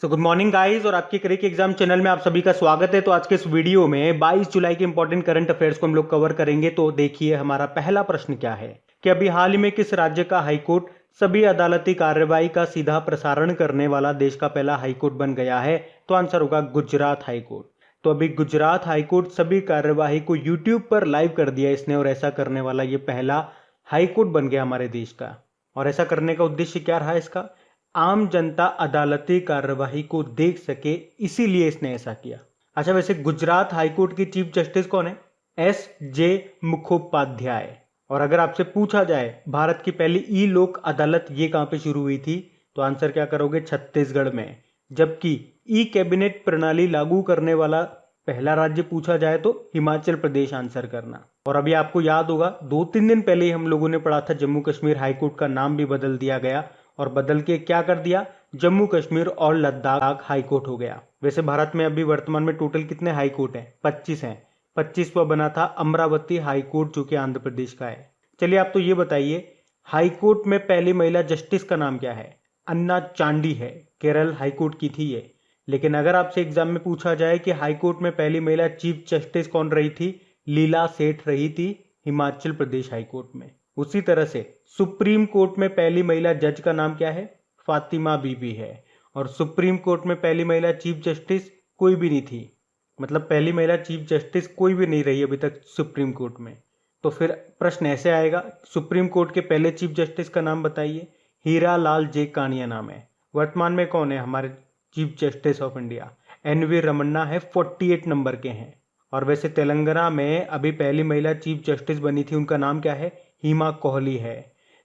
Good morning guys और आपके क्रिक exam channel में आप सभी का स्वागत है। तो आज के इस वीडियो में 22 जुलाई के इंपॉर्टेंट करंट अफेयर्स को हम लोग कवर करेंगे। तो देखिए हमारा पहला प्रश्न क्या है कि अभी हाल ही में किस राज्य का हाईकोर्ट सभी अदालती कार्यवाही का सीधा प्रसारण करने वाला देश का पहला हाईकोर्ट बन गया है। तो आंसर होगा गुजरात हाईकोर्ट। तो अभी गुजरात हाईकोर्ट सभी कार्यवाही को यूट्यूब पर लाइव कर दिया इसने और ऐसा करने वाला ये पहला हाईकोर्ट बन गया हमारे देश का। और ऐसा करने का उद्देश्य क्या रहा इसका? आम जनता अदालती कार्यवाही को देख सके, इसीलिए इसने ऐसा किया। अच्छा, वैसे गुजरात हाईकोर्ट की चीफ जस्टिस कौन है? S.J. मुखोपाध्याय। और अगर आपसे पूछा जाए भारत की पहली ई लोक अदालत ये कहां पे शुरू हुई थी, तो आंसर क्या करोगे? छत्तीसगढ़ में। जबकि ई कैबिनेट प्रणाली लागू करने वाला पहला राज्य पूछा जाए तो हिमाचल प्रदेश आंसर करना। और अभी आपको याद होगा 2-3 दिन पहले ही हम लोगों ने पढ़ा था जम्मू कश्मीर हाईकोर्ट का नाम भी बदल दिया गया और बदल के क्या कर दिया? जम्मू कश्मीर और लद्दाख हाईकोर्ट हो गया। वैसे भारत में अभी वर्तमान में टोटल कितने हाईकोर्ट हैं? 25 हैं। 25वां बना था अमरावती हाईकोर्ट जो कि आंध्र प्रदेश का है। चलिए आप तो ये बताइए, हाईकोर्ट में पहली महिला जस्टिस का नाम क्या है? अन्ना चांडी है, केरल हाईकोर्ट की थी ये। लेकिन अगर आपसे एग्जाम में पूछा जाए कि हाईकोर्ट में पहली महिला चीफ जस्टिस कौन रही थी, लीला सेठ रही थी हिमाचल प्रदेश हाईकोर्ट में। उसी तरह से सुप्रीम कोर्ट में पहली महिला जज का नाम क्या है? फातिमा बीबी है। और सुप्रीम कोर्ट में पहली महिला चीफ जस्टिस कोई भी नहीं थी, मतलब पहली महिला चीफ जस्टिस कोई भी नहीं रही अभी तक सुप्रीम कोर्ट में। तो फिर प्रश्न ऐसे आएगा, सुप्रीम कोर्ट के पहले चीफ जस्टिस का नाम बताइए। हीरा लाल जे कानिया नाम है। वर्तमान में कौन है हमारे chief justice of India? N V. Ramana है, 48 नंबर के हैं। और वैसे तेलंगाना में अभी पहली महिला चीफ जस्टिस बनी थी, उनका नाम क्या है? हिमा कोहली है।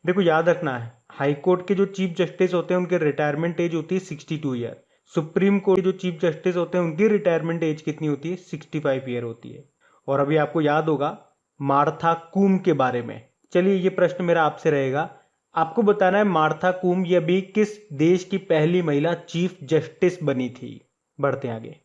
देखो याद रखना है, हाईकोर्ट के जो चीफ जस्टिस होते हैं उनके रिटायरमेंट एज होती है 62 ईयर। सुप्रीम कोर्ट के जो चीफ जस्टिस होते हैं उनकी रिटायरमेंट एज कितनी होती है? 65 ईयर होती है। और अभी आपको याद होगा मार्था कूम के बारे में। चलिए ये प्रश्न मेरा आपसे रहेगा, आपको बताना है मार्था कूम ये अभी किस देश की पहली महिला चीफ जस्टिस बनी थी। बढ़ते आगे।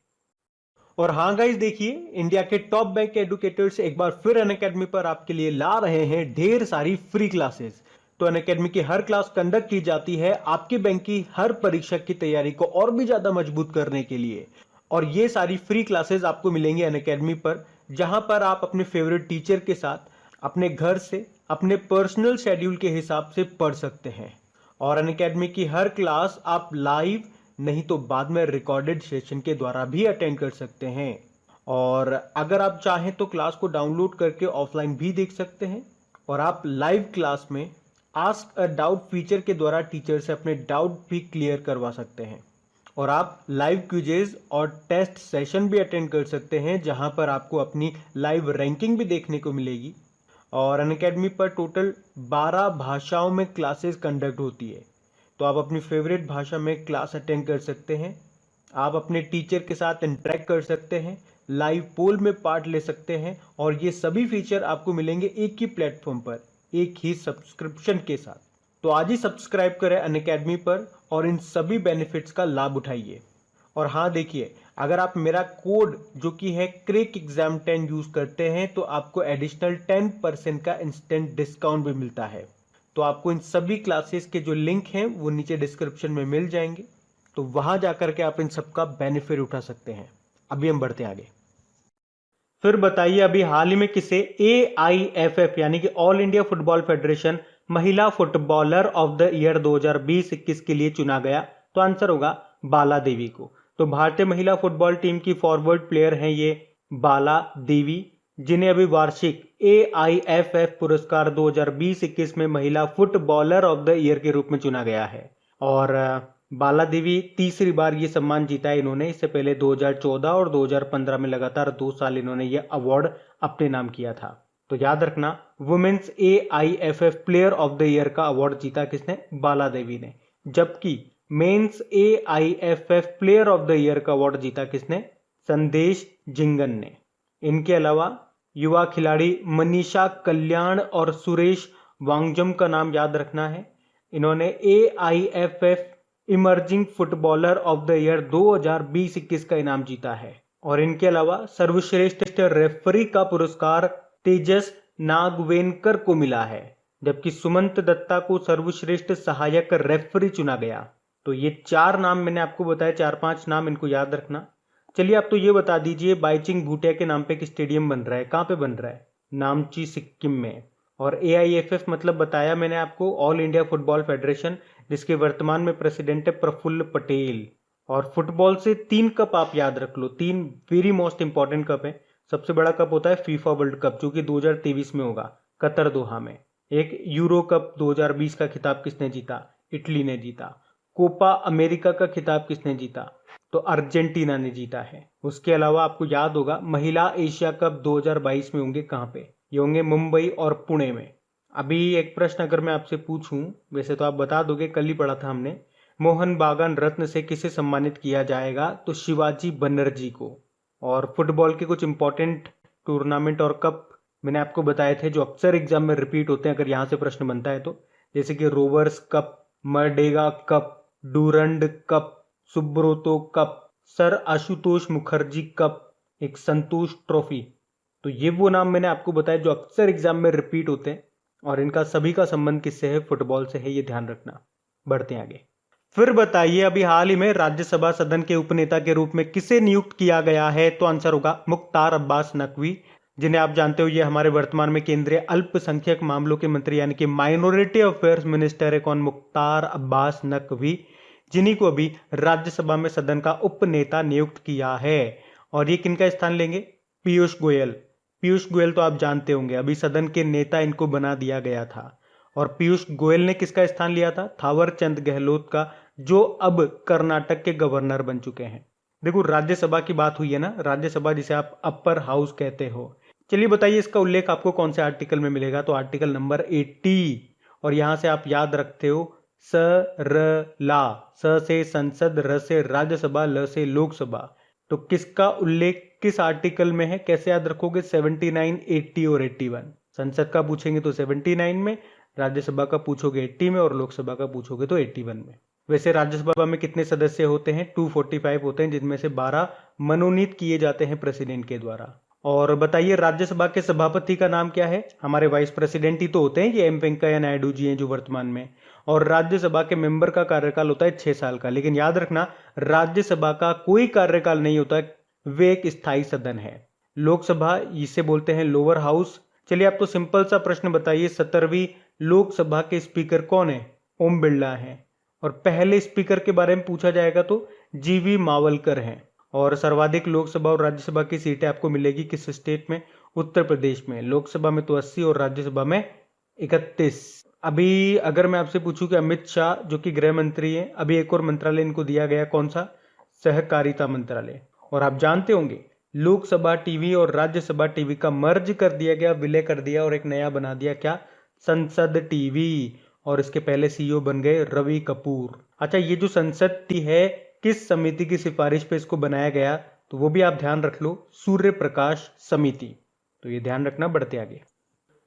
और हाँ गाइस, देखिए इंडिया के टॉप बैंक एडुकेटर्स एक बार फिर अनअकैडमी पर आपके लिए ला रहे हैं ढेर सारी फ्री क्लासेस। तो अनअकैडमी की हर क्लास कंडक्ट की जाती है आपके बैंक की हर परीक्षा की तैयारी को और भी ज्यादा मजबूत करने के लिए। और ये सारी फ्री क्लासेस आपको मिलेंगी अनअकैडमी पर, जहां पर आप अपने फेवरेट टीचर के साथ अपने घर से अपने पर्सनल शेड्यूल के हिसाब से पढ़ सकते हैं। और अनअकैडमी की हर क्लास आप लाइव नहीं तो बाद में रिकॉर्डेड सेशन के द्वारा भी अटेंड कर सकते हैं। और अगर आप चाहें तो क्लास को डाउनलोड करके ऑफलाइन भी देख सकते हैं। और आप लाइव क्लास में आस्क अ डाउट फीचर के द्वारा टीचर से अपने डाउट भी क्लियर करवा सकते हैं। और आप लाइव क्विजेज और टेस्ट सेशन भी अटेंड कर सकते हैं, जहां पर आपको अपनी लाइव रैंकिंग भी देखने को मिलेगी। और अनअकैडमी पर टोटल 12 भाषाओं में क्लासेस कंडक्ट होती है। तो आप अपनी फेवरेट भाषा में क्लास अटेंड कर सकते हैं, आप अपने टीचर के साथ इंटरेक्ट कर सकते हैं, लाइव पोल में पार्ट ले सकते हैं। और ये सभी फीचर आपको मिलेंगे एक ही प्लेटफॉर्म पर, एक ही सब्सक्रिप्शन के साथ। तो आज ही सब्सक्राइब करें अनअकैडमी पर और इन सभी बेनिफिट्स का लाभ उठाइए। और हाँ देखिए, अगर आप मेरा कोड जो कि है क्रिक एग्जाम 10 यूज करते हैं तो आपको एडिशनल 10% का इंस्टेंट डिस्काउंट भी मिलता है। तो आपको इन सभी क्लासेस के जो लिंक हैं वो नीचे डिस्क्रिप्शन में मिल जाएंगे, तो वहां जाकर के आप इन सबका बेनिफिट उठा सकते हैं। अभी हम बढ़ते आगे। फिर बताइए, अभी हाल ही में किसे AIFF यानी कि ऑल इंडिया फुटबॉल फेडरेशन महिला फुटबॉलर ऑफ द ईयर 2020-21 के लिए चुना गया? तो आंसर होगा बाला देवी को। तो भारतीय महिला फुटबॉल टीम की फॉरवर्ड प्लेयर हैं ये बाला देवी, जिन्हें अभी वार्षिक AIFF पुरस्कार 2020-21 में महिला फुटबॉलर ऑफ द ईयर के रूप में चुना गया है। और बाला देवी तीसरी बार ये सम्मान जीता है इन्होंने। इससे पहले 2014 और 2015 में लगातार 2 साल इन्होंने ये अवार्ड अपने नाम किया था। तो याद रखना, women's AIFF player of the year का अवार्ड जीता किसने? बाला देवी ने। जबकि men's AIFF player of the year का अवार्ड जीता किसने? संदेश जिंगन ने। इनके अलावा युवा खिलाड़ी मनीषा कल्याण और सुरेश वांगजम का नाम याद रखना है। इन्होंने AIFF emerging footballer of the year 2020-21 का इनाम जीता है। और इनके अलावा सर्वश्रेष्ठ रेफरी का पुरस्कार तेजस नागवेनकर को मिला है, जबकि सुमंत दत्ता को सर्वश्रेष्ठ सहायक रेफरी चुना गया। तो ये 4 नाम मैंने आपको बताया, 4-5 नाम, इनको याद रखना। चलिए आप तो ये बता दीजिए, बाईचिंग भूटिया के नाम पे एक स्टेडियम बन रहा है, कहाँ पे बन रहा है? नामची, सिक्किम में। और AIFF मतलब बताया मैंने आपको, ऑल इंडिया फुटबॉल फेडरेशन, जिसके वर्तमान में प्रेसिडेंट है प्रफुल्ल पटेल। और फुटबॉल से 3 कप आप याद रख लो, 3 वेरी मोस्ट इंपॉर्टेंट कप है। सबसे बड़ा कप होता है फीफा वर्ल्ड कप, जो कि 2023 में होगा कतर, दोहा में। एक यूरो कप 2020 का खिताब किसने जीता? इटली ने जीता। कोपा अमेरिका का खिताब किसने जीता? तो अर्जेंटीना ने जीता है। उसके अलावा आपको याद होगा महिला एशिया कप 2022 में होंगे कहाँ पे? ये होंगे मुंबई और पुणे में। अभी एक प्रश्न अगर मैं आपसे पूछूं, वैसे तो आप बता दोगे, कल ही पढ़ा था हमने, मोहन बागान रत्न से किसे सम्मानित किया जाएगा? तो शिवाजी बनर्जी को। और फुटबॉल के कुछ इंपॉर्टेंट टूर्नामेंट और कप मैंने आपको बताए थे, जो अक्सर एग्जाम में रिपीट होते हैं अगर यहाँ से प्रश्न बनता है तो, जैसे कि Rovers Cup, Merdeka Cup, Durand Cup, Subroto Cup, sir Ashutosh Mukherjee Cup, एक संतोष ट्रॉफी। तो ये वो नाम मैंने आपको बताया जो अक्सर एग्जाम में रिपीट होते हैं, और इनका सभी का संबंध किससे है? फुटबॉल से है, ये ध्यान रखना। बढ़ते हैं आगे। फिर बताइए, अभी हाल ही में राज्यसभा सदन के उपनेता के रूप में किसे नियुक्त किया गया है? तो आंसर होगा मुख्तार अब्बास नकवी, जिन्हें आप जानते हो ये हमारे वर्तमान में केंद्रीय अल्पसंख्यक मामलों के मंत्री यानी कि माइनॉरिटी अफेयर्स मिनिस्टर है। कौन? मुख्तार अब्बास नकवी, जिन्हीं को अभी राज्यसभा में सदन का उपनेता नियुक्त किया है। और ये किनका स्थान लेंगे? पीयूष गोयल। पीयूष गोयल तो आप जानते होंगे, अभी सदन के नेता इनको बना दिया गया था। और पीयूष गोयल ने किसका स्थान लिया था? थावरचंद गहलोत का, जो अब कर्नाटक के गवर्नर बन चुके हैं। देखो, राज्यसभा की बात हुई है ना, राज्यसभा जिसे आप अपर हाउस कहते हो। चलिए बताइए, इसका उल्लेख आपको कौन से आर्टिकल में मिलेगा? तो आर्टिकल नंबर 80। और यहां से आप याद रखते हो स र ला, स से संसद, र से राज्यसभा, ल से लोकसभा। तो किसका उल्लेख किस आर्टिकल में है? कैसे याद रखोगे? 79, 80 और 81। संसद का पूछेंगे तो 79 में, राज्यसभा का पूछोगे 80 में, और लोकसभा का पूछोगे तो 81 में। वैसे राज्यसभा में कितने सदस्य होते हैं? 245 होते हैं, जिनमें से 12 मनोनीत किए जाते हैं प्रेसिडेंट के द्वारा। और बताइए, राज्यसभा के सभापति का नाम क्या है? हमारे वाइस प्रेसिडेंट ही तो होते हैं, ये एम वेंकैया नायडू जी हैं जो वर्तमान में। और राज्यसभा के मेंबर का कार्यकाल होता है 6 साल का। लेकिन याद रखना, राज्यसभा का कोई कार्यकाल नहीं होता, वे एक स्थायी सदन है। लोकसभा इसे बोलते हैं लोअर हाउस। चलिए आप तो सिंपल सा प्रश्न बताइए, 17वीं लोकसभा के स्पीकर कौन है? ओम बिरला है। और पहले स्पीकर के बारे में पूछा जाएगा तो जीवी मावलकर हैं। और सर्वाधिक लोकसभा और राज्यसभा की सीटें आपको मिलेगी किस स्टेट में? उत्तर प्रदेश में। लोकसभा में तो 80 और राज्यसभा में 31। अभी अगर मैं आपसे पूछूं कि अमित शाह जो कि गृह मंत्री हैं, अभी एक और मंत्रालय इनको दिया गया, कौन सा? सहकारिता मंत्रालय। और आप जानते होंगे, लोकसभा टीवी और राज्यसभा टीवी का मर्ज कर दिया गया, विलय कर दिया, और एक नया बना दिया, क्या? संसद टीवी। और इसके पहले CEO बन गए रवि कपूर। अच्छा, ये जो संसद टी है, किस समिति की सिफारिश पे इसको बनाया गया? तो वो भी आप ध्यान रख लो, सूर्य प्रकाश समिति। तो ये ध्यान रखना। बढ़ते आगे।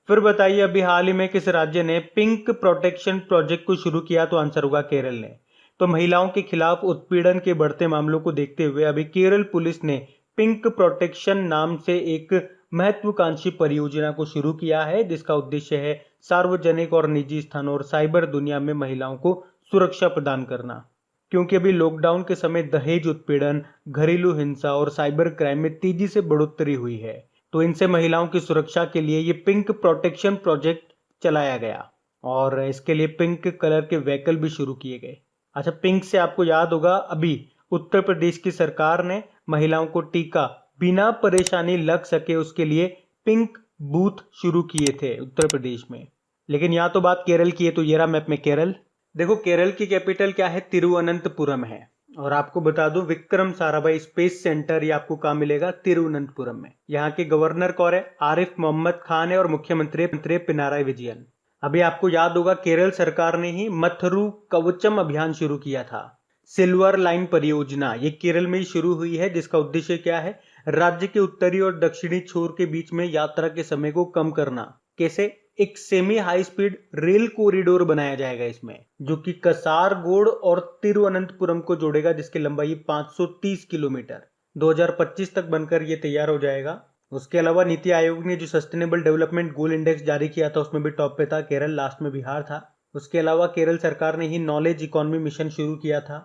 फिर बताइए, अभी हाल ही में किस राज्य ने पिंक प्रोटेक्शन प्रोजेक्ट को शुरू किया? तो आंसर होगा केरल ने। तो महिलाओं के खिलाफ उत्पीड़न के बढ़ते मामलों को देखते हुए अभी केरल पुलिस ने पिंक प्रोटेक्शन नाम से एक महत्वाकांक्षी परियोजना को शुरू किया है, जिसका उद्देश्य है सार्वजनिक और निजी स्थानों और साइबर दुनिया में महिलाओं को सुरक्षा प्रदान करना। क्योंकि अभी लॉकडाउन के समय दहेज उत्पीड़न, घरेलू हिंसा और साइबर क्राइम में तेजी से बढ़ोतरी हुई है, तो इनसे महिलाओं की सुरक्षा के लिए ये पिंक प्रोटेक्शन प्रोजेक्ट चलाया गया। और इसके लिए पिंक कलर के व्हीकल भी शुरू किए गए। अच्छा, पिंक से आपको याद होगा, अभी उत्तर प्रदेश की सरकार ने महिलाओं को टीका बिना परेशानी लग सके उसके लिए पिंक बूथ शुरू किए थे उत्तर प्रदेश में। लेकिन यहाँ तो बात केरल की है, तो ये रहा मैप में केरल। देखो, केरल की कैपिटल क्या है? तिरुवनंतपुरम है। और आपको बता दूं, विक्रम साराभाई स्पेस सेंटर ये आपको कहाँ मिलेगा? तिरुवनंतपुरम में। यहाँ के गवर्नर कौन है? आरिफ मोहम्मद खान है। और मुख्यमंत्री पिनाराई विजयन। अभी आपको याद होगा, केरल सरकार ने ही मथुरु कवचम अभियान शुरू किया था। सिल्वर लाइन परियोजना ये केरल में ही शुरू हुई है, जिसका उद्देश्य क्या है? राज्य के उत्तरी और दक्षिणी छोर के बीच में यात्रा के समय को कम करना। कैसे? एक semi high speed rail corridor बनाया जाएगा इसमें, जो कि कसारगोड और तिरुवनंतपुरम को जोड़ेगा, जिसकी लंबाई 530 किलोमीटर 2025 तक बनकर ये तैयार हो जाएगा। उसके अलावा नीति आयोग ने जो सस्टेनेबल डेवलपमेंट गोल इंडेक्स जारी किया था, उसमें भी टॉप पे था केरल, लास्ट में बिहार था। उसके अलावा केरल सरकार ने ही नॉलेज इकोनॉमी मिशन शुरू किया था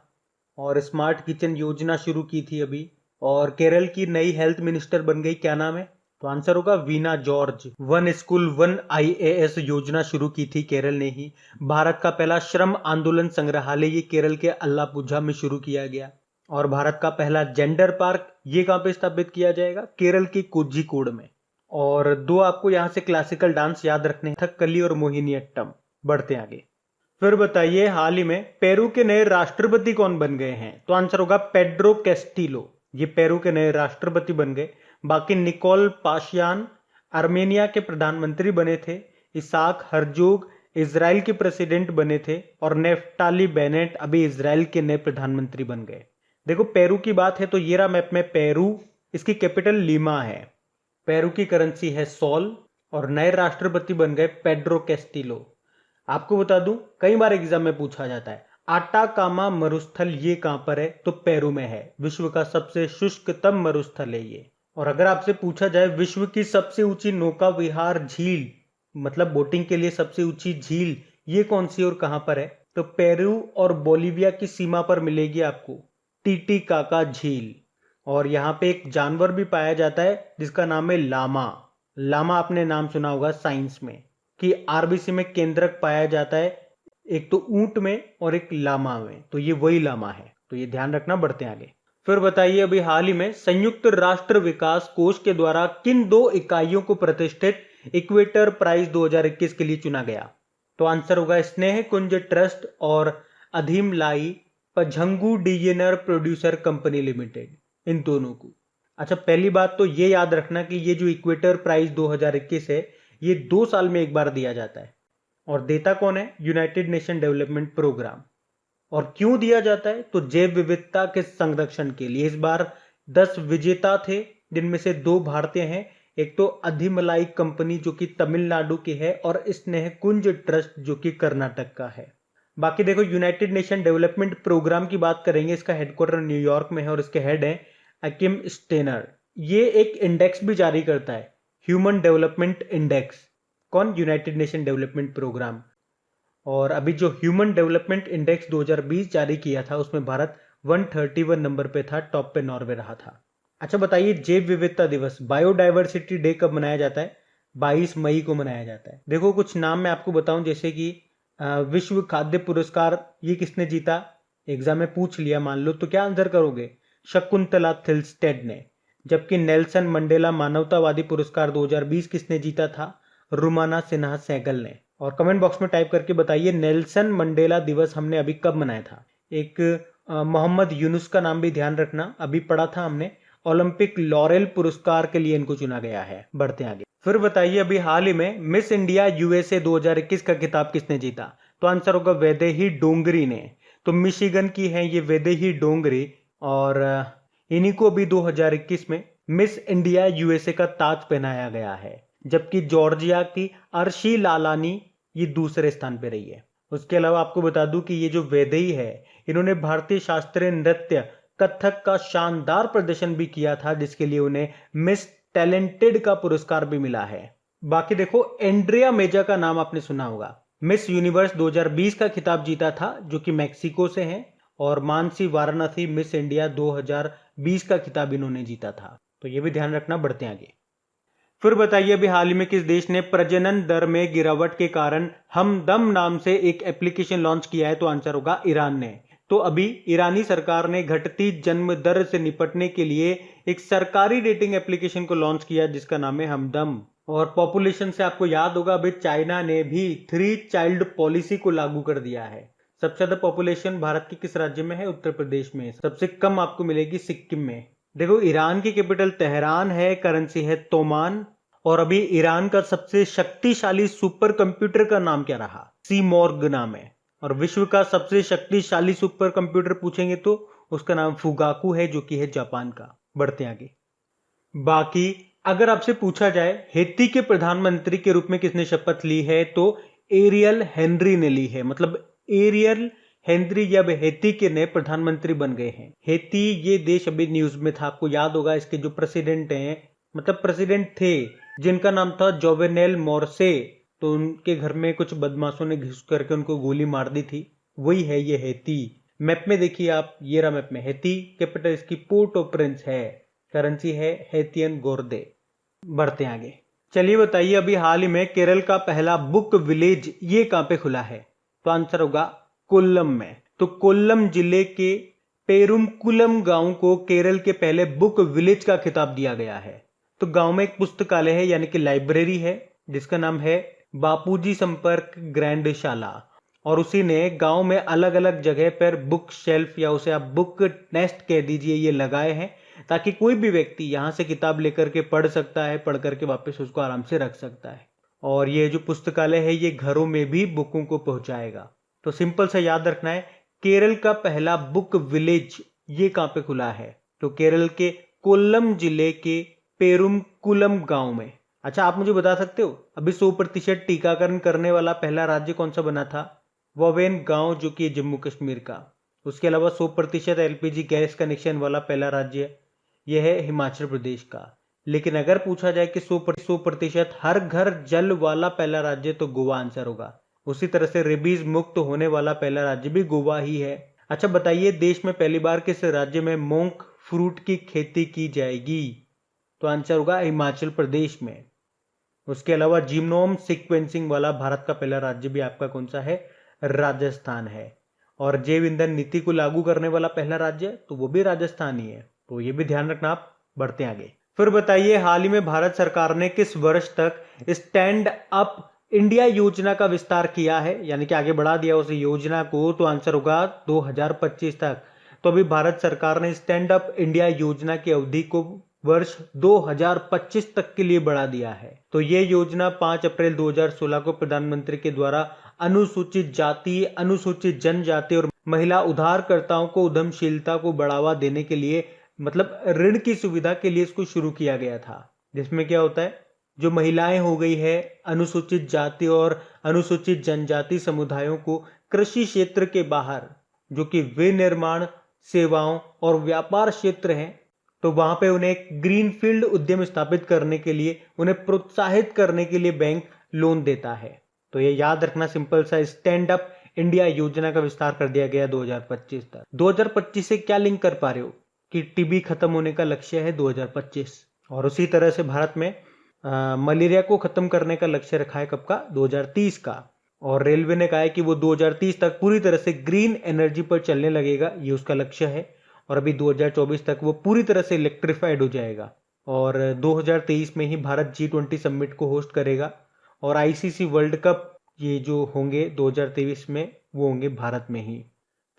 और स्मार्ट किचन योजना शुरू की थी अभी। और केरल की नई हेल्थ मिनिस्टर बन गई, क्या नाम है? तो आंसर होगा Veena George. One school one IAS योजना शुरू की थी केरल ने ही। भारत का पहला श्रम आंदोलन संग्रहालय ये केरल के अल्लापुझा में शुरू किया गया। और भारत का पहला जेंडर पार्क ये कहां पे स्थापित किया जाएगा? केरल के कोझिकोड में। और दो आपको यहां से क्लासिकल डांस याद रखने हैं, कथकली और मोहिनीअट्टम। बढ़ते आगे। फिर बताइए, हाल ही में पेरू के नए राष्ट्रपति कौन बन गए हैं? तो आंसर होगा पेड्रो कैस्टिलो। ये पेरू के नए राष्ट्रपति बन गए। बाकी निकोल पाशियान आर्मेनिया के प्रधानमंत्री बने थे। इसाक हर्जोग इजराइल के प्रेसिडेंट बने थे। और नेफ्टाली बेनेट अभी इजराइल के नए प्रधानमंत्री बन गए। देखो, पेरू की बात है तो ये रहा मैप में पेरू, इसकी कैपिटल लीमा है। पेरू की करेंसी है सोल और नए राष्ट्रपति बन गए पेड्रो कैस्टिलो। आपको बता दूं, कई बार एग्जाम में पूछा जाता है आटाकामा मरुस्थल ये कहां पर है? तो पेरू में है। विश्व का सबसे शुष्कतम मरुस्थल है ये। और अगर आपसे पूछा जाए विश्व की सबसे ऊंची नौका विहार झील, मतलब बोटिंग के लिए सबसे ऊंची झील, ये कौन सी और कहां पर है? तो पेरू और बोलीविया की सीमा पर मिलेगी आपको, टीटीकाका झील। और यहाँ पे एक जानवर भी पाया जाता है जिसका नाम है लामा। लामा आपने नाम सुना होगा साइंस में, कि आरबीसी में केंद्रक पाया जाता है, एक तो ऊंट में और एक लामा में, तो ये वही लामा है, तो ये ध्यान रखना। बढ़ते आगे। फिर बताइए, अभी हाल ही में संयुक्त राष्ट्र विकास कोष के द्वारा किन दो इकाइयों को प्रतिष्ठित इक्वेटर प्राइज 2021 के लिए चुना गया? तो आंसर होगा स्नेह कुंज ट्रस्ट और अधीमलाई पझंगू डिजेनर प्रोड्यूसर कंपनी लिमिटेड, इन दोनों को। अच्छा, पहली बात तो ये याद रखना कि ये जो इक्वेटर प्राइज 2021 है ये 2 साल में एक बार दिया जाता है। और देता कौन है? United Nation Development Programme. और क्यों दिया जाता है? तो जैव विविधता के संरक्षण के लिए। इस बार 10 विजेता थे जिनमें से 2 भारतीय हैं। एक तो अधिमलाई कंपनी जो कि तमिलनाडु की है और स्नेह कुंज ट्रस्ट जो कि कर्नाटक का है। बाकी देखो, यूनाइटेड नेशन डेवलपमेंट प्रोग्राम की बात करेंगे, इसका हेडक्वार्टर न्यूयॉर्क में है और इसके हेड है अकिम स्टेनर। ये एक इंडेक्स भी जारी करता है, ह्यूमन डेवलपमेंट इंडेक्स। कौन? United Nation Development Programme. और अभी जो ह्यूमन डेवलपमेंट इंडेक्स 2020 जारी किया था उसमें भारत 131 नंबर पे था, टॉप पे नॉर्वे रहा था। अच्छा बताइए, जैव विविधता दिवस बायोडाइवर्सिटी डे कब मनाया जाता है? 22 मई को मनाया जाता है। देखो, कुछ नाम मैं आपको बताऊं, जैसे कि विश्व खाद्य पुरस्कार ये किसने जीता? एग्जाम में पूछ लिया मान लो, तो क्या आंसर करोगे? शकुंतला थिल्स्टेड ने। जबकि नेल्सन मंडेला मानवतावादी पुरस्कार 2020 किसने जीता था? रुमाना सिन्हा सहगल ने। और कमेंट बॉक्स में टाइप करके बताइए, नेल्सन मंडेला दिवस हमने अभी कब मनाया था? एक मोहम्मद यूनुस का नाम भी ध्यान रखना, अभी पढ़ा था हमने। ओलंपिक लॉरेल पुरस्कार के लिए इनको चुना गया है। बढ़ते आगे। फिर बताइए, अभी हाल ही में मिस इंडिया USA 2021 का खिताब किसने जीता? तो आंसर होगा वैदेही डोंगरी ने। तो मिशिगन की है ये वैदेही डोंगरी, और इन्हीं को भी 2021 में मिस इंडिया USA का ताज पहनाया गया है। जबकि जॉर्जिया की अर्शी लालानी ये दूसरे स्थान पे रही है। उसके अलावा आपको बता दूं कि ये जो वैदेही है, इन्होंने भारतीय शास्त्रीय नृत्य कथक का शानदार प्रदर्शन भी किया था, जिसके लिए उन्हें मिस टैलेंटेड का पुरस्कार भी मिला है। बाकी देखो, एंड्रिया मेजा का नाम आपने सुना होगा, मिस यूनिवर्स 2020 का खिताब जीता था, जो कि मैक्सिको से है। और मानसी वाराणसी मिस इंडिया 2020 का खिताब इन्होंने जीता था, तो ये भी ध्यान रखना। बढ़ते आगे। फिर बताइए, अभी हाल ही में किस देश ने प्रजनन दर में गिरावट के कारण हमदम नाम से एक एप्लीकेशन लॉन्च किया है? तो आंसर होगा ईरान ने। तो अभी ईरानी सरकार ने घटती जन्म दर से निपटने के लिए एक सरकारी डेटिंग एप्लीकेशन को लॉन्च किया जिसका नाम है हमदम। और पॉपुलेशन से आपको याद होगा, अभी चाइना ने भी 3 चाइल्ड पॉलिसी को लागू कर दिया है। सबसे ज्यादा पॉपुलेशन भारत के किस राज्य में है? उत्तर प्रदेश में। सबसे कम आपको मिलेगी सिक्किम में। देखो, ईरान की कैपिटल तेहरान है, करेंसी है तोमान। और अभी ईरान का सबसे शक्तिशाली सुपर कंप्यूटर का नाम क्या रहा? सीमॉर्ग नाम है। और विश्व का सबसे शक्तिशाली सुपर कंप्यूटर पूछेंगे तो उसका नाम फुगाकू है, जो कि है जापान का। बढ़ते आगे। बाकी अगर आपसे पूछा जाए हेती के प्रधानमंत्री के रूप में किसने शपथ ली है, तो एरियल हेनरी ने ली है। मतलब एरियल हेनरी अब हेती के नए प्रधानमंत्री बन गए हैं। हेती ये देश अभी न्यूज में था, आपको याद होगा। इसके जो प्रेसिडेंट हैं, मतलब प्रेसिडेंट थे, जिनका नाम था जोवेनेल मोर्से, तो उनके घर में कुछ बदमाशों ने घुस करके उनको गोली मार दी थी, वही है ये हैती। मैप में देखिए आप, ये रहा मैप में हैती, कैपिटल इसकी पोर्ट ऑफ प्रिंस है, करेंसी है हैतियन गोर्दे। बढ़ते आगे, चलिए बताइए अभी हाल ही में केरल का पहला बुक विलेज ये कहां पे खुला है? तो आंसर होगा कोल्लम में। तो कोल्लम जिले के पेरुमकुलम गांव को केरल के पहले बुक विलेज का खिताब दिया गया है। तो गांव में एक पुस्तकालय है यानी कि लाइब्रेरी है जिसका नाम है बापूजी संपर्क ग्रंथशाला, और उसी ने गांव में अलग अलग जगह पर बुक शेल्फ या उसे आप बुक नेस्ट कह दीजिए ये लगाए हैं, ताकि कोई भी व्यक्ति यहां से किताब लेकर के पढ़ सकता है, पढ़ करके वापस उसको आराम से रख सकता है। और ये जो पुस्तकालय है ये घरों में भी बुकों को पहुंचाएगा। तो सिंपल सा याद रखना है, केरल का पहला बुक विलेज ये कहां पे खुला है? तो केरल के कोल्लम जिले के पेरुमकुलम गांव में। अच्छा, आप मुझे बता सकते हो अभी 100% टीकाकरण करने वाला पहला राज्य कौन सा बना था? वोवेन गांव, जो कि जम्मू कश्मीर का। उसके अलावा 100% एलपीजी गैस कनेक्शन वाला पहला राज्य यह है हिमाचल प्रदेश का। लेकिन अगर पूछा जाए कि 100% हर घर जल वाला पहला राज्य, तो गोवा आंसर होगा। उसी तरह से रेबीज मुक्त होने वाला पहला राज्य भी गोवा ही है। अच्छा बताइए, देश में पहली बार किस राज्य में मोंक फ्रूट की खेती की जाएगी? तो आंसर होगा हिमाचल प्रदेश में। उसके अलावा जीनोम सीक्वेंसिंग वाला भारत का पहला राज्य भी आपका कौन सा है? राजस्थान है। और जैव ईंधन नीति को लागू करने वाला पहला राज्य, तो वो भी राजस्थान ही है। तो ये भी ध्यान रखना आप। बढ़ते आगे, फिर बताइए हाल ही में भारत सरकार ने किस वर्ष तक स्टैंड अप इंडिया योजना का विस्तार किया है, यानी कि आगे बढ़ा दिया उस योजना को? तो आंसर होगा 2025 तक। तो अभी भारत सरकार ने स्टैंड अप इंडिया योजना की अवधि को वर्ष 2025 तक के लिए बढ़ा दिया है। तो ये योजना 5 अप्रैल 2016 को प्रधानमंत्री के द्वारा अनुसूचित जाति, अनुसूचित जनजाति और महिला उधारकर्ताओं को उद्यमशीलता को बढ़ावा देने के लिए, मतलब ऋण की सुविधा के लिए इसको शुरू किया गया था। जिसमें क्या होता है, जो महिलाएं हो गई है, अनुसूचित जाति और अनुसूचित जनजाति समुदायों को कृषि क्षेत्र के बाहर, जो कि विनिर्माण, सेवाओं और व्यापार क्षेत्र हैं, तो वहां पे उन्हें एक ग्रीनफील्ड उद्यम स्थापित करने के लिए, उन्हें प्रोत्साहित करने के लिए बैंक लोन देता है। तो ये याद रखना सिंपल सा, स्टैंड अप इंडिया योजना का विस्तार कर दिया गया 2025 तक। 2025 से क्या लिंक कर पा रहे हो कि टीबी खत्म होने का लक्ष्य है 2025, और उसी तरह से भारत में मलेरिया को खत्म करने का लक्ष्य रखा है कब का? 2030 का। और रेलवे ने कहा है कि वो 2030 तक पूरी तरह से ग्रीन एनर्जी पर चलने लगेगा, ये उसका लक्ष्य है। और अभी 2024 तक वो पूरी तरह से इलेक्ट्रिफाइड हो जाएगा। और 2023 में ही भारत G20 समिट को होस्ट करेगा, और आईसीसी वर्ल्ड कप ये जो होंगे 2023 में, वो होंगे भारत में ही।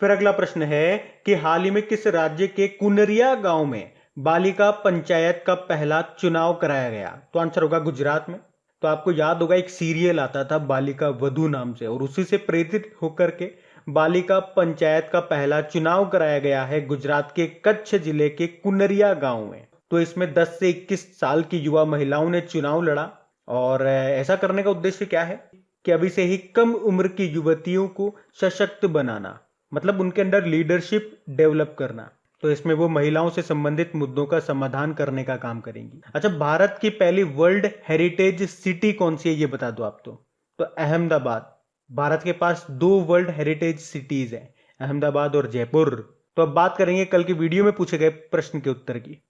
फिर अगला प्रश्न है कि हाल ही में किस राज्य के कुनरिया गांव में बालिका पंचायत का पहला चुनाव कराया गया? तो आंसर होगा गुजरात में। तो आपको याद होगा एक सीरियल आता था बालिका वधू नाम से, और उसी से प्रेरित होकर के बालिका पंचायत का पहला चुनाव कराया गया है गुजरात के कच्छ जिले के कुनरिया गांव में। तो इसमें 10 से 21 साल की युवा महिलाओं ने चुनाव लड़ा, और ऐसा करने का उद्देश्य क्या है कि अभी से ही कम उम्र की युवतियों को सशक्त बनाना, मतलब उनके अंदर लीडरशिप डेवलप करना। तो इसमें वो महिलाओं से संबंधित मुद्दों का समाधान करने का काम करेंगी। अच्छा, भारत की पहली वर्ल्ड हेरिटेज सिटी कौन सी है ये बता दो आप। तो अहमदाबाद। भारत के पास 2 वर्ल्ड हेरिटेज सिटीज है, अहमदाबाद और जयपुर। तो अब बात करेंगे कल की वीडियो में पूछे गए प्रश्न के उत्तर की।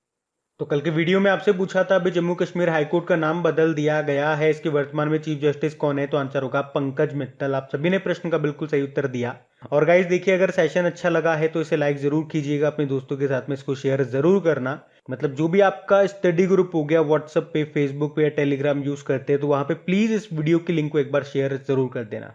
तो कल के वीडियो में आपसे पूछा था अभी जम्मू कश्मीर हाईकोर्ट का नाम बदल दिया गया है, इसके वर्तमान में चीफ जस्टिस कौन है? तो आंसर होगा पंकज मित्तल। आप सभी ने प्रश्न का बिल्कुल सही उत्तर दिया। और गाइस देखिए, अगर सेशन अच्छा लगा है तो इसे लाइक जरूर कीजिएगा, अपने दोस्तों के साथ में इसको शेयर जरूर करना। मतलब जो भी आपका स्टडी ग्रुप हो गया व्हाट्सएप पे, फेसबुक पे या टेलीग्राम यूज करते हैं, तो वहां पे प्लीज इस वीडियो की लिंक को एक बार शेयर जरूर कर देना।